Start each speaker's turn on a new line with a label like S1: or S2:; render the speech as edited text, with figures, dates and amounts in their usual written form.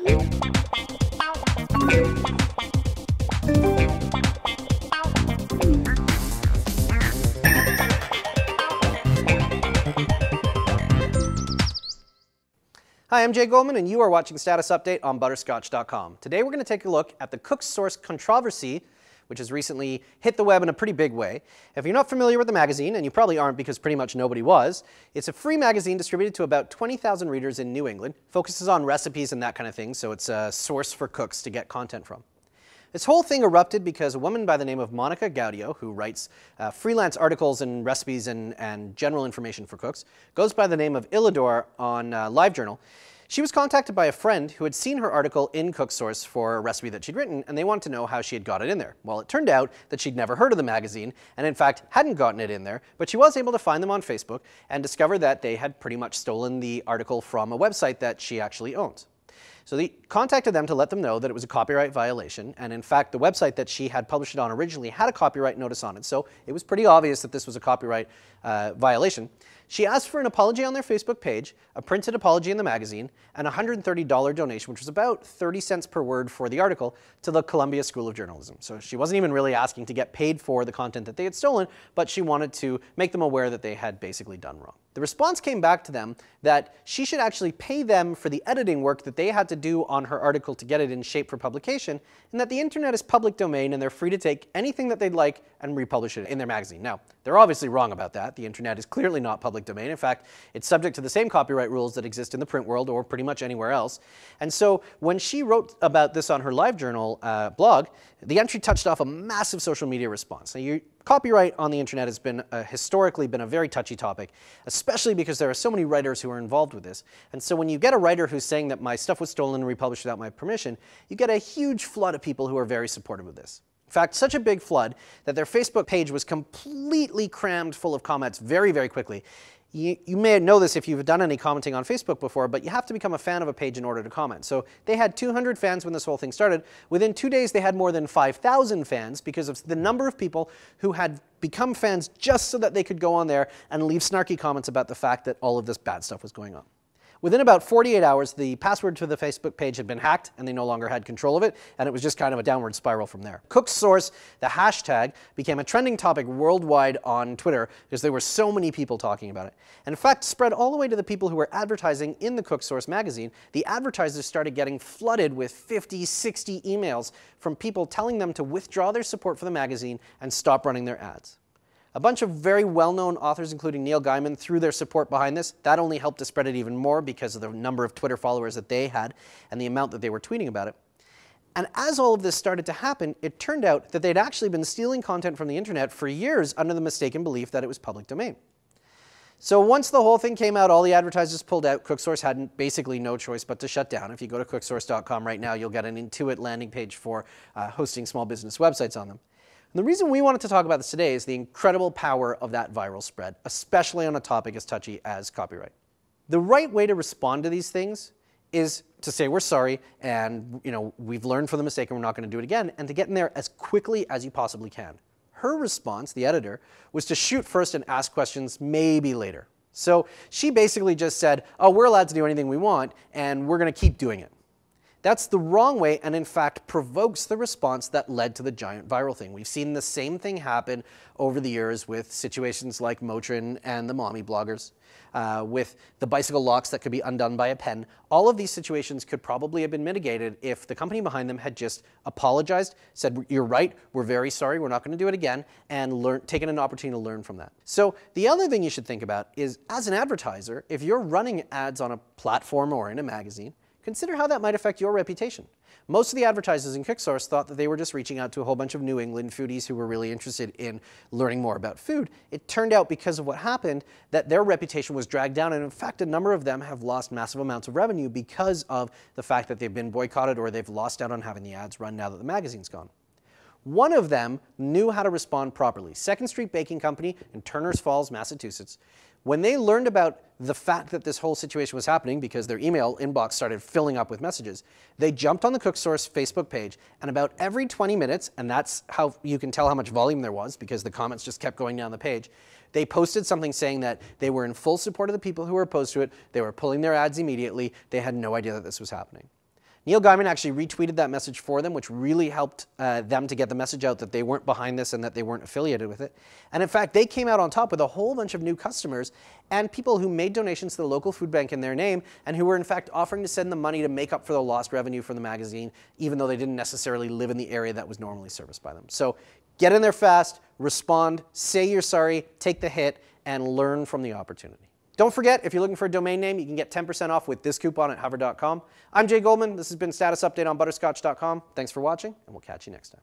S1: Hi, I'm Jay Goldman, and you are watching Status Update on Butterscotch.com. Today we're going to take a look at the CookSource controversy, which has recently hit the web in a pretty big way. If you're not familiar with the magazine, and you probably aren't because pretty much nobody was, it's a free magazine distributed to about 20,000 readers in New England, focuses on recipes and that kind of thing, so it's a source for cooks to get content from. This whole thing erupted because a woman by the name of Monica Gaudio, who writes freelance articles and recipes and general information for cooks, goes by the name of Illidor on LiveJournal. She was contacted by a friend who had seen her article in CookSource for a recipe that she'd written, and they wanted to know how she had got it in there. Well, it turned out that she'd never heard of the magazine, and in fact hadn't gotten it in there, but she was able to find them on Facebook and discover that they had pretty much stolen the article from a website that she actually owns. So they contacted them to let them know that it was a copyright violation, and in fact the website that she had published it on originally had a copyright notice on it, so it was pretty obvious that this was a copyright violation. She asked for an apology on their Facebook page, a printed apology in the magazine, and a $130 donation, which was about 30 cents per word for the article, to the Columbia School of Journalism. So she wasn't even really asking to get paid for the content that they had stolen, but she wanted to make them aware that they had basically done wrong. The response came back to them that she should actually pay them for the editing work that they had to do on her article to get it in shape for publication, and that the internet is public domain and they're free to take anything that they'd like and republish it in their magazine. Now, they're obviously wrong about that. The internet is clearly not public domain. In fact, it's subject to the same copyright rules that exist in the print world or pretty much anywhere else. And so when she wrote about this on her LiveJournal blog, the entry touched off a massive social media response. Now, copyright on the internet has been historically been a very touchy topic, especially because there are so many writers who are involved with this. And so when you get a writer who's saying that my stuff was stolen and republished without my permission, you get a huge flood of people who are very supportive of this. In fact, such a big flood that their Facebook page was completely crammed full of comments very, very quickly. You may know this if you've done any commenting on Facebook before, but you have to become a fan of a page in order to comment. So they had 200 fans when this whole thing started. Within 2 days, they had more than 5,000 fans because of the number of people who had become fans just so that they could go on there and leave snarky comments about the fact that all of this bad stuff was going on. Within about 48 hours, the password to the Facebook page had been hacked and they no longer had control of it, and it was just kind of a downward spiral from there. CookSource, the hashtag, became a trending topic worldwide on Twitter because there were so many people talking about it. And in fact, spread all the way to the people who were advertising in the CookSource magazine. The advertisers started getting flooded with 50, 60 emails from people telling them to withdraw their support for the magazine and stop running their ads. A bunch of very well-known authors, including Neil Gaiman, threw their support behind this. That only helped to spread it even more because of the number of Twitter followers that they had and the amount that they were tweeting about it. And as all of this started to happen, it turned out that they'd actually been stealing content from the internet for years under the mistaken belief that it was public domain. So once the whole thing came out, all the advertisers pulled out. CookSource had basically no choice but to shut down. If you go to cooksource.com right now, you'll get an Intuit landing page for hosting small business websites on them. And the reason we wanted to talk about this today is the incredible power of that viral spread, especially on a topic as touchy as copyright. The right way to respond to these things is to say we're sorry and we've learned from the mistake and we're not going to do it again, and to get in there as quickly as you possibly can. Her response, the editor, was to shoot first and ask questions maybe later. So she basically just said, oh, we're allowed to do anything we want and we're going to keep doing it. That's the wrong way and in fact provokes the response that led to the giant viral thing. We've seen the same thing happen over the years with situations like Motrin and the mommy bloggers, with the bicycle locks that could be undone by a pen. All of these situations could probably have been mitigated if the company behind them had just apologized, said, you're right, we're very sorry, we're not going to do it again, and taken an opportunity to learn from that. So the other thing you should think about is, as an advertiser, if you're running ads on a platform or in a magazine, consider how that might affect your reputation. Most of the advertisers in CookSource thought that they were just reaching out to a whole bunch of New England foodies who were really interested in learning more about food. It turned out, because of what happened, that their reputation was dragged down, and in fact a number of them have lost massive amounts of revenue because of the fact that they've been boycotted or they've lost out on having the ads run now that the magazine's gone. One of them knew how to respond properly. Second Street Baking Company in Turners Falls, Massachusetts. When they learned about the fact that this whole situation was happening, because their email inbox started filling up with messages, they jumped on the CookSource Facebook page, and about every 20 minutes, and that's how you can tell how much volume there was because the comments just kept going down the page, they posted something saying that they were in full support of the people who were opposed to it, they were pulling their ads immediately, they had no idea that this was happening. Neil Gaiman actually retweeted that message for them, which really helped them to get the message out that they weren't behind this and that they weren't affiliated with it. And in fact, they came out on top with a whole bunch of new customers and people who made donations to the local food bank in their name and who were in fact offering to send them money to make up for the lost revenue from the magazine, even though they didn't necessarily live in the area that was normally serviced by them. So get in there fast, respond, say you're sorry, take the hit, and learn from the opportunity. Don't forget, if you're looking for a domain name, you can get 10% off with this coupon at hover.com. I'm Jay Goldman. This has been Status Update on Butterscotch.com. Thanks for watching, and we'll catch you next time.